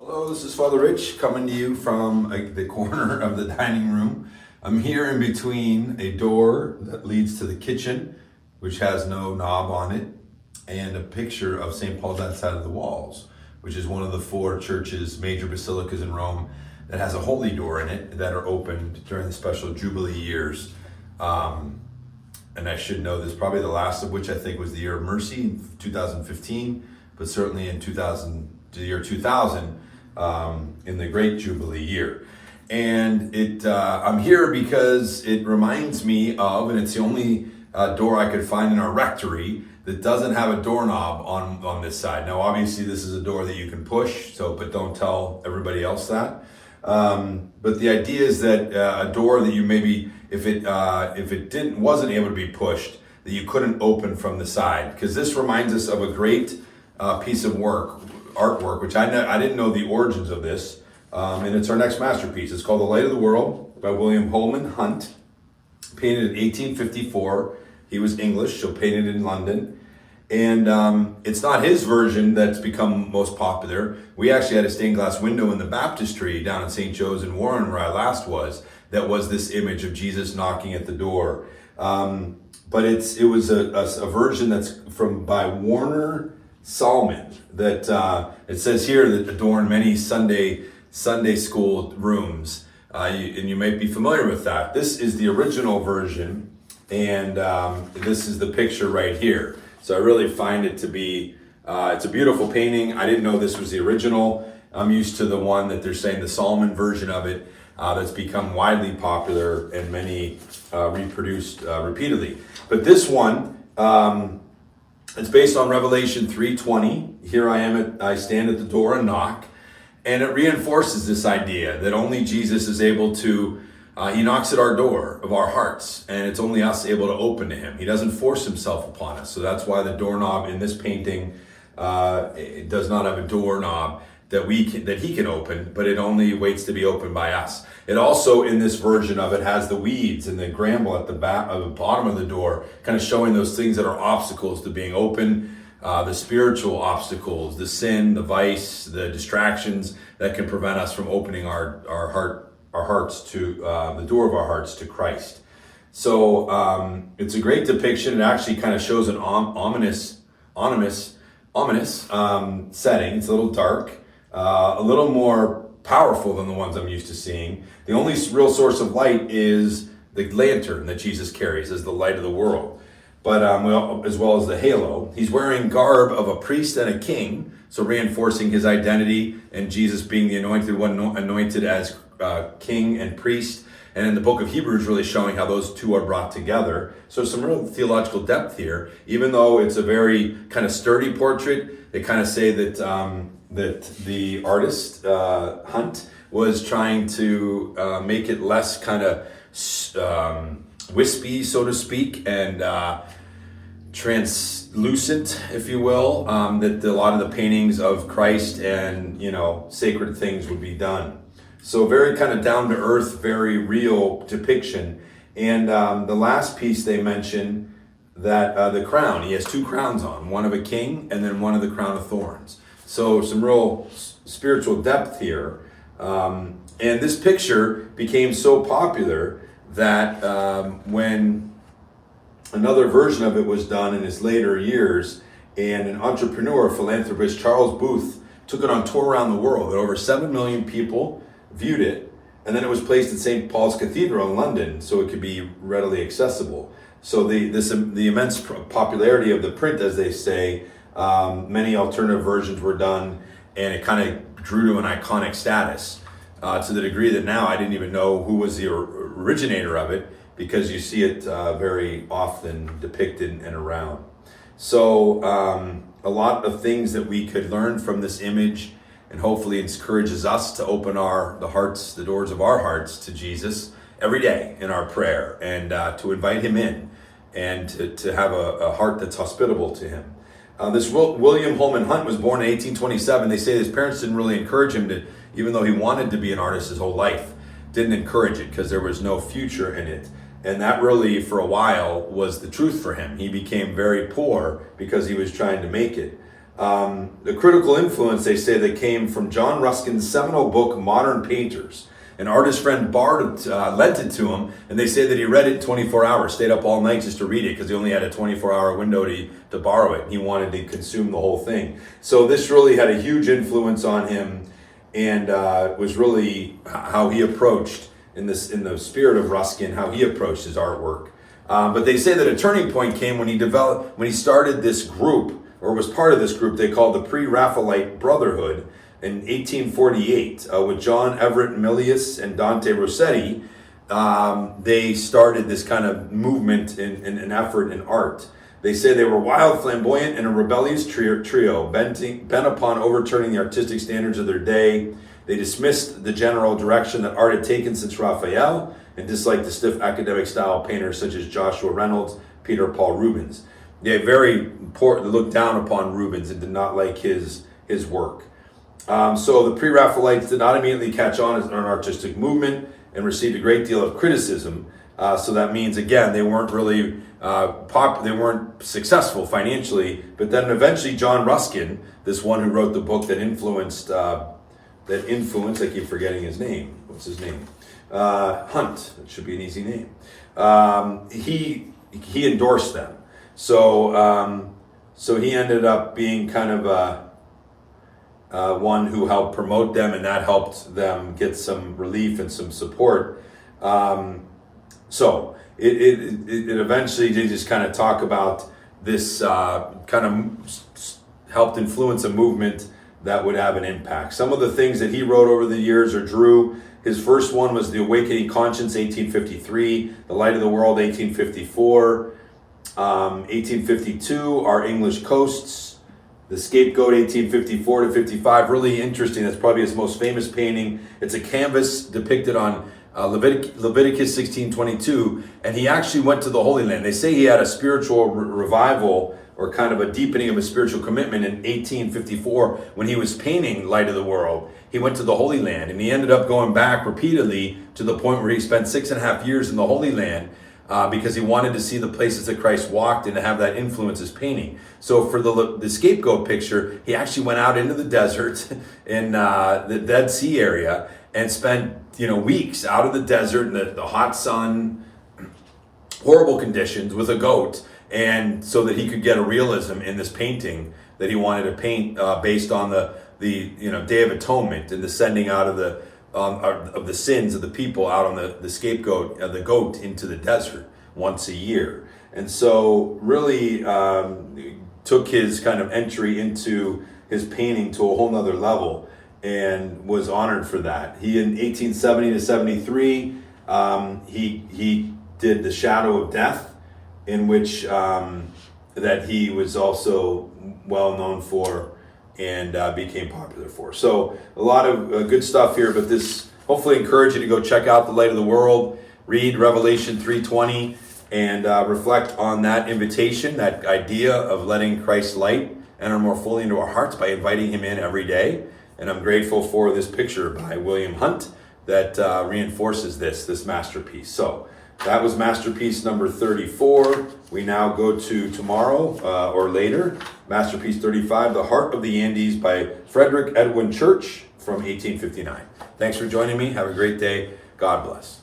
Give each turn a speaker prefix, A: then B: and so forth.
A: Hello, this is Father Rich coming to you from the corner of the dining room. I'm here in between a door that leads to the kitchen, which has no knob on it, and a picture of St. Paul's outside of the walls, which is one of the four churches, major basilicas in Rome, that has a holy door in it that are opened during the special Jubilee years. And I should know this, probably the last of which I think was the year of mercy in 2015, but certainly in the year 2000, in the Great Jubilee year. And I'm here because it reminds me of, and it's the only door I could find in our rectory that doesn't have a doorknob on this side. Now, obviously, this is a door that you can push, but don't tell everybody else that. But the idea is that a door that you maybe, if it wasn't able to be pushed, that you couldn't open from the side, because this reminds us of a great piece of artwork, which I didn't know the origins of this, and it's our next masterpiece. It's called The Light of the World by William Holman Hunt, painted in 1854. He was English, so painted in London. And it's not his version that's become most popular. We actually had a stained glass window in the baptistry down in St. Joe's in Warren, where I last was, that was this image of Jesus knocking at the door. But it was a version that's by Warner Salmon that it says here that adorn many Sunday school rooms, and you might be familiar with that. This is the original version, and this is the picture right here. So I really find it to be it's a beautiful painting. I didn't know this was the original. I'm used to the one that they're saying, the Salmon version of it, that's become widely popular and many reproduced repeatedly. But this one, it's based on Revelation 3:20. Here I stand at the door and knock. And it reinforces this idea that only Jesus is able to, he knocks at our door of our hearts, and it's only us able to open to him. He doesn't force himself upon us. So that's why the doorknob in this painting, it does not have a doorknob that he can open, but it only waits to be opened by us. It also, in this version of it, has the weeds and the bramble at the bottom of the door, kind of showing those things that are obstacles to being open, the spiritual obstacles, the sin, the vice, the distractions that can prevent us from opening our hearts to the door of our hearts to Christ. So it's a great depiction. It actually kind of shows an ominous setting. It's a little dark, a little more powerful than the ones I'm used to seeing. The only real source of light is the lantern that Jesus carries as the light of the world, but as well as the halo. He's wearing garb of a priest and a king, so reinforcing his identity and Jesus being the anointed one, anointed as king and priest. And in the book of Hebrews, really showing how those two are brought together. So some real theological depth here, even though it's a very kind of sturdy portrait. They kind of say that the artist, Hunt, was trying to make it less kind of wispy, so to speak, and translucent, if you will, that a lot of the paintings of Christ and, sacred things would be done. So very kind of down to earth, very real depiction. And the last piece they mention that the crown, he has two crowns on, one of a king and then one of the crown of thorns. So some real spiritual depth here. And this picture became so popular that when another version of it was done in his later years, and an entrepreneur, philanthropist, Charles Booth, took it on tour around the world. That over 7 million people viewed it, and then it was placed at St. Paul's Cathedral in London so it could be readily accessible. So the immense popularity of the print, as they say, many alternative versions were done, and it kind of drew to an iconic status to the degree that now I didn't even know who was the originator of it, because you see it very often depicted and around. So a lot of things that we could learn from this image, and hopefully encourages us to open the doors of our hearts to Jesus every day in our prayer, and to invite him in, and to have a heart that's hospitable to him. This William Holman Hunt was born in 1827. They say his parents didn't really encourage him to, even though he wanted to be an artist his whole life, didn't encourage it because there was no future in it. And that really, for a while, was the truth for him. He became very poor because he was trying to make it. The critical influence, they say, that came from John Ruskin's seminal book, Modern Painters. An artist friend Bard lent it to him, and they say that he read it in 24 hours, stayed up all night just to read it because he only had a 24-hour window to borrow it. He wanted to consume the whole thing. So this really had a huge influence on him, and was really how he approached, in the spirit of Ruskin, how he approached his artwork. But they say that a turning point came when he started this group, or was part of this group they called the Pre-Raphaelite Brotherhood, in 1848, with John Everett Milius and Dante Rossetti. They started this kind of movement in an effort in art. They say they were wild, flamboyant, and a rebellious trio, bent upon overturning the artistic standards of their day. They dismissed the general direction that art had taken since Raphael, and disliked the stiff academic style of painters such as Joshua Reynolds, Peter Paul Rubens. They looked down upon Rubens and did not like his work. So the Pre-Raphaelites did not immediately catch on as an artistic movement and received a great deal of criticism. So that means, again, they weren't really they weren't successful financially. But then eventually John Ruskin, this one who wrote the book that influenced, I keep forgetting his name. What's his name? Hunt. That should be an easy name. He endorsed them. So he ended up being kind of one who helped promote them, and that helped them get some relief and some support. So it eventually, they just kind of talk about this kind of helped influence a movement that would have an impact. Some of the things that he wrote over the years or drew, his first one was The Awakening Conscience, 1853, The Light of the World, 1854, 1852, Our English Coasts, The Scapegoat, 1854 to 55. Really interesting. That's probably his most famous painting. It's a canvas depicted on Leviticus 16:22, and he actually went to the Holy Land. They say he had a spiritual revival, or kind of a deepening of his spiritual commitment, in 1854 when he was painting Light of the World. He went to the Holy Land, and he ended up going back repeatedly to the point where he spent 6.5 years in the Holy Land, because he wanted to see the places that Christ walked and to have that influence his painting. So for the scapegoat picture, he actually went out into the desert in the Dead Sea area and spent weeks out of the desert in the hot sun, horrible conditions, with a goat, and so that he could get a realism in this painting that he wanted to paint based on the Day of Atonement and the sending out of the sins of the people out on the scapegoat, the goat, into the desert once a year. And so really took his kind of entry into his painting to a whole nother level, and was honored for that. He, in 1870 to 73, he did The Shadow of Death, in which that he was also well known for and became popular for. So a lot of good stuff here, but this hopefully encourage you to go check out The Light of the World, read Revelation 3:20, and reflect on that invitation, that idea of letting Christ's light enter more fully into our hearts by inviting him in every day. And I'm grateful for this picture by William Hunt that reinforces this masterpiece. So that was masterpiece number 34. We now go to tomorrow or later, masterpiece 35, The Heart of the Andes by Frederick Edwin Church from 1859. Thanks for joining me. Have a great day. God bless.